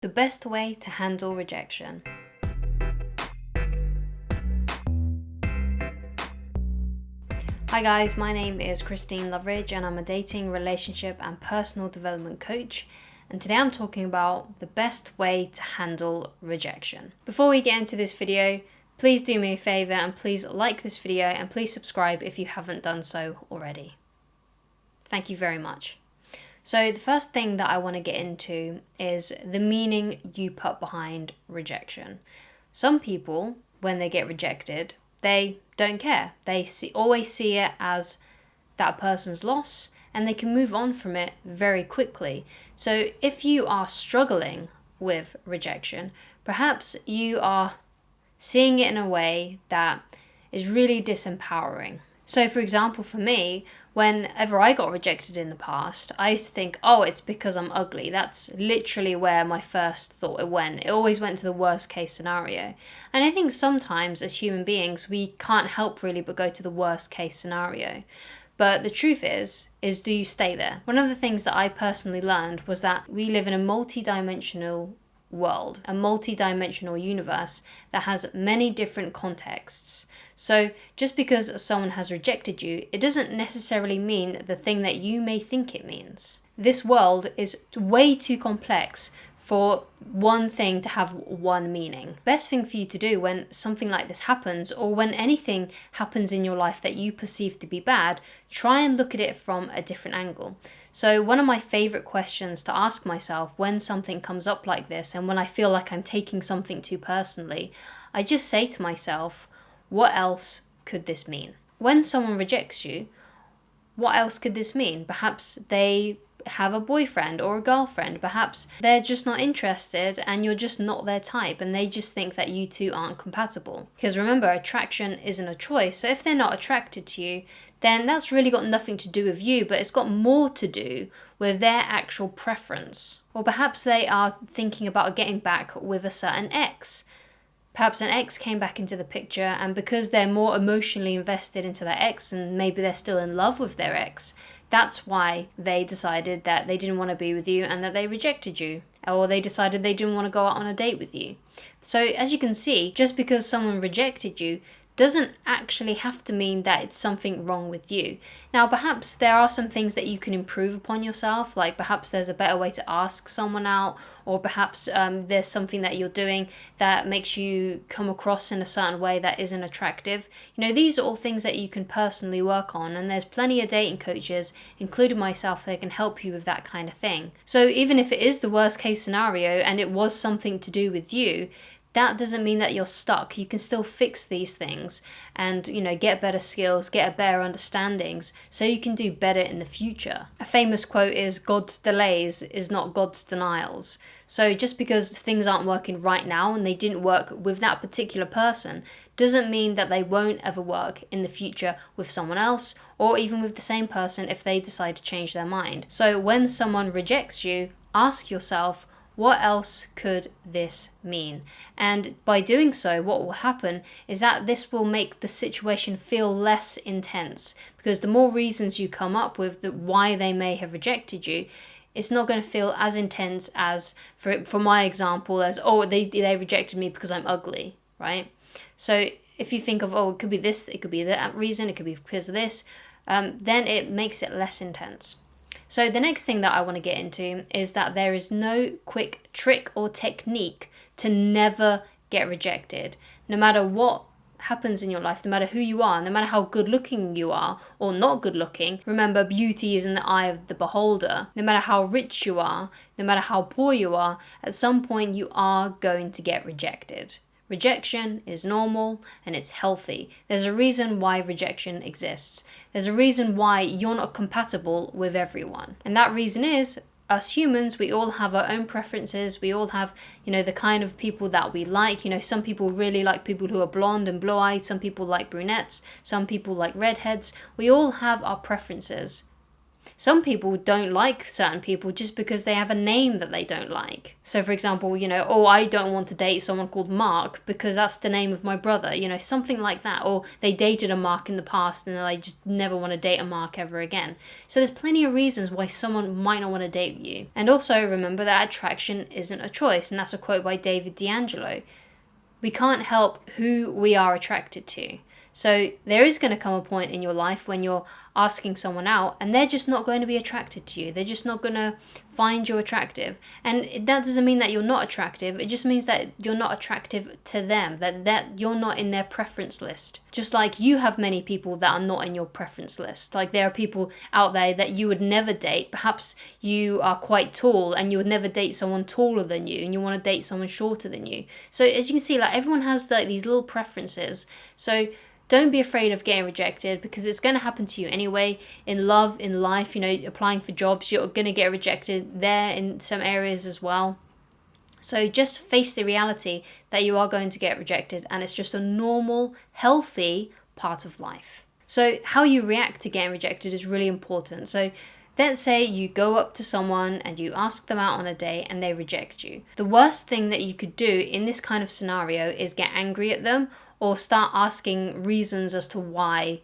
The best way to handle rejection. Hi guys, my name is Christine Loveridge and I'm a dating, relationship and personal development coach. And today I'm talking about the best way to handle rejection. Before we get into this video, please do me a favor and please like this video and please subscribe if you haven't done so already. Thank you very much. So the first thing that I want to get into is the meaning you put behind rejection. Some people, when they get rejected, they don't care. They always see it as that person's loss and they can move on from it very quickly. So if you are struggling with rejection, perhaps you are seeing it in a way that is really disempowering. So for example, for me, whenever I got rejected in the past, I used to think, oh, it's because I'm ugly. That's literally where my first thought went. It always went to the worst case scenario. And I think sometimes as human beings, we can't help really but go to the worst case scenario. But the truth is do you stay there? One of the things that I personally learned was that we live in a multi-dimensional world, a multi-dimensional universe that has many different contexts. So just because someone has rejected you, it doesn't necessarily mean the thing that you may think it means. This world is way too complex for one thing to have one meaning. Best thing for you to do when something like this happens, or when anything happens in your life that you perceive to be bad, try and look at it from a different angle. So one of my favorite questions to ask myself when something comes up like this, and when I feel like I'm taking something too personally, I just say to myself, what else could this mean? When someone rejects you, what else could this mean? Perhaps they have a boyfriend or a girlfriend. Perhaps they're just not interested and you're just not their type and they just think that you two aren't compatible. Because remember, attraction isn't a choice. So if they're not attracted to you, then that's really got nothing to do with you, but it's got more to do with their actual preference. Or perhaps they are thinking about getting back with a certain ex. Perhaps an ex came back into the picture, and because they're more emotionally invested into their ex and maybe they're still in love with their ex, that's why they decided that they didn't want to be with you and that they rejected you. Or they decided they didn't want to go out on a date with you. So as you can see, just because someone rejected you doesn't actually have to mean that it's something wrong with you. Now, perhaps there are some things that you can improve upon yourself, like perhaps there's a better way to ask someone out, or perhaps there's something that you're doing that makes you come across in a certain way that isn't attractive. You know, these are all things that you can personally work on, and there's plenty of dating coaches, including myself, that can help you with that kind of thing. So even if it is the worst case scenario and it was something to do with you, that doesn't mean that you're stuck. You can still fix these things and, get better skills, get a better understandings so you can do better in the future. A famous quote is, God's delays is not God's denials. So just because things aren't working right now and they didn't work with that particular person doesn't mean that they won't ever work in the future with someone else or even with the same person if they decide to change their mind. So when someone rejects you, ask yourself, what else could this mean? And by doing so, what will happen is that this will make the situation feel less intense, because the more reasons you come up with why they may have rejected you, it's not going to feel as intense as, for my example, as, oh, they rejected me because I'm ugly, right? So if you think of, oh, it could be this, it could be that reason, it could be because of this, then it makes it less intense. So the next thing that I want to get into is that there is no quick trick or technique to never get rejected. No matter what happens in your life, no matter who you are, no matter how good looking you are or not good looking, remember, beauty is in the eye of the beholder. No matter how rich you are, no matter how poor you are, at some point you are going to get rejected. Rejection is normal and it's healthy. There's a reason why rejection exists. There's a reason why you're not compatible with everyone. And that reason is, us humans, we all have our own preferences. We all have, the kind of people that we like. Some people really like people who are blonde and blue-eyed. Some people like brunettes. Some people like redheads. We all have our preferences. Some people don't like certain people just because they have a name that they don't like. So for example, oh, I don't want to date someone called Mark because that's the name of my brother, something like that. Or they dated a Mark in the past and they just never want to date a Mark ever again. So there's plenty of reasons why someone might not want to date you. And also remember that attraction isn't a choice. And that's a quote by David D'Angelo. We can't help who we are attracted to. So there is going to come a point in your life when you're asking someone out and they're just not going to be attracted to you. They're just not going to find you attractive. And that doesn't mean that you're not attractive. It just means that you're not attractive to them, that you're not in their preference list. Just like you have many people that are not in your preference list. Like there are people out there that you would never date. Perhaps you are quite tall and you would never date someone taller than you and you want to date someone shorter than you. So as you can see, like everyone has like these little preferences. So don't be afraid of getting rejected because it's going to happen to you anyway. In love, in life, applying for jobs, you're going to get rejected there in some areas as well. So just face the reality that you are going to get rejected and it's just a normal, healthy part of life. So how you react to getting rejected is really important. So let's say you go up to someone and you ask them out on a date and they reject you. The worst thing that you could do in this kind of scenario is get angry at them or start asking reasons as to why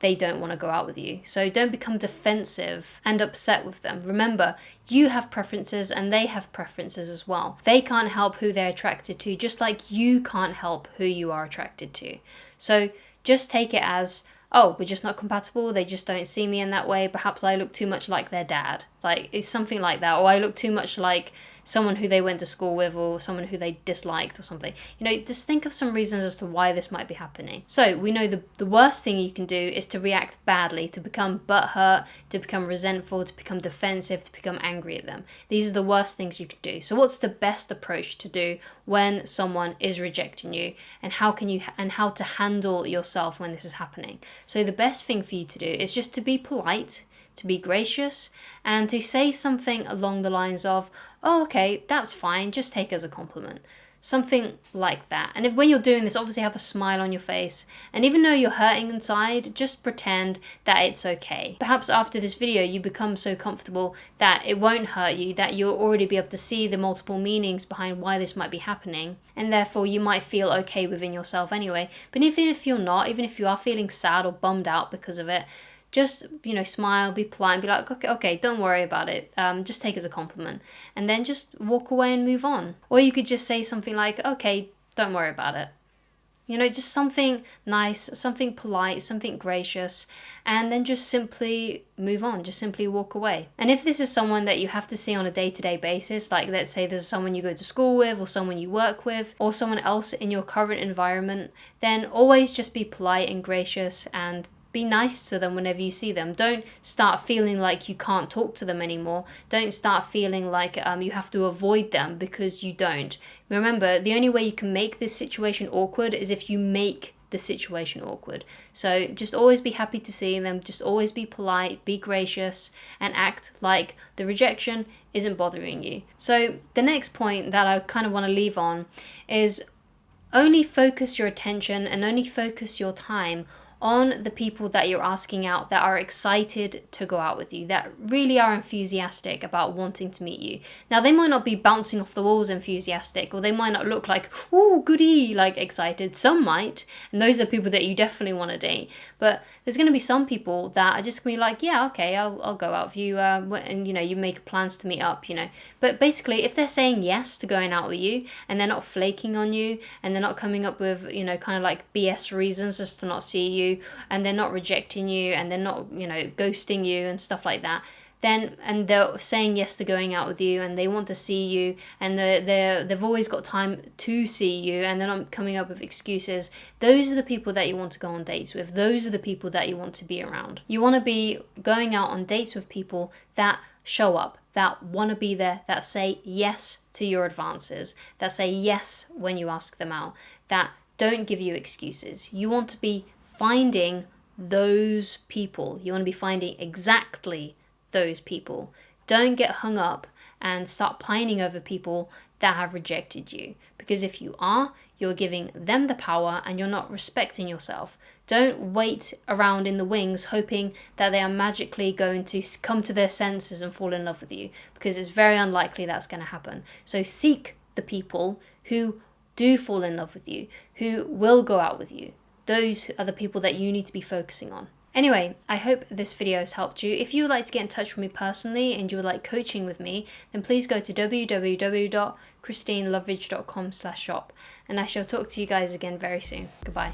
they don't want to go out with you. So don't become defensive and upset with them. Remember, you have preferences and they have preferences as well. They can't help who they're attracted to, just like you can't help who you are attracted to. So just take it as, oh, we're just not compatible. They just don't see me in that way. Perhaps I look too much like their dad. Like it's something like that. Or I look too much like someone who they went to school with or someone who they disliked or something. Just think of some reasons as to why this might be happening. So we know the worst thing you can do is to react badly, to become butthurt, to become resentful, to become defensive, to become angry at them. These are the worst things you could do. So what's the best approach to do when someone is rejecting you, and how to handle yourself when this is happening? So the best thing for you to do is just to be polite, to be gracious, and to say something along the lines of, oh, okay, that's fine, just take it as a compliment. Something like that. And when you're doing this, obviously have a smile on your face. And even though you're hurting inside, just pretend that it's okay. Perhaps after this video, you become so comfortable that it won't hurt you, that you'll already be able to see the multiple meanings behind why this might be happening. And therefore, you might feel okay within yourself anyway. But even if you're not, even if you are feeling sad or bummed out because of it, just, smile, be polite, and be like, okay, don't worry about it. Just take it as a compliment. And then just walk away and move on. Or you could just say something like, okay, don't worry about it. Just something nice, something polite, something gracious, and then just simply move on, just simply walk away. And if this is someone that you have to see on a day-to-day basis, like let's say there's someone you go to school with, or someone you work with, or someone else in your current environment, then always just be polite and gracious and be nice to them whenever you see them. Don't start feeling like you can't talk to them anymore. Don't start feeling like you have to avoid them because you don't. Remember, the only way you can make this situation awkward is if you make the situation awkward. So just always be happy to see them. Just always be polite, be gracious, and act like the rejection isn't bothering you. So the next point that I kind of want to leave on is only focus your attention and only focus your time on the people that you're asking out that are excited to go out with you, that really are enthusiastic about wanting to meet you. Now, they might not be bouncing off the walls enthusiastic, or they might not look like, ooh, goody, like excited. Some might, and those are people that you definitely want to date. But there's going to be some people that are just going to be like, yeah, okay, I'll go out with you, and you make plans to meet up, But basically, if they're saying yes to going out with you, and they're not flaking on you, and they're not coming up with, kind of like BS reasons just to not see you, and they're not rejecting you, and they're not, ghosting you and stuff like that, then, and they're saying yes to going out with you, and they want to see you, and they've always got time to see you, and they're not coming up with excuses, those are the people that you want to go on dates with. Those are the people that you want to be around. You want to be going out on dates with people that show up, that want to be there, that say yes to your advances, that say yes when you ask them out, that don't give you excuses. You want to be finding those people. You want to be finding exactly those people. Don't get hung up and start pining over people that have rejected you. Because if you are, you're giving them the power and you're not respecting yourself. Don't wait around in the wings hoping that they are magically going to come to their senses and fall in love with you, because it's very unlikely that's going to happen. So seek the people who do fall in love with you, who will go out with you. Those are the people that you need to be focusing on. Anyway, I hope this video has helped you. If you would like to get in touch with me personally and you would like coaching with me, then please go to www.christineloveridge.com/shop, and I shall talk to you guys again very soon. Goodbye.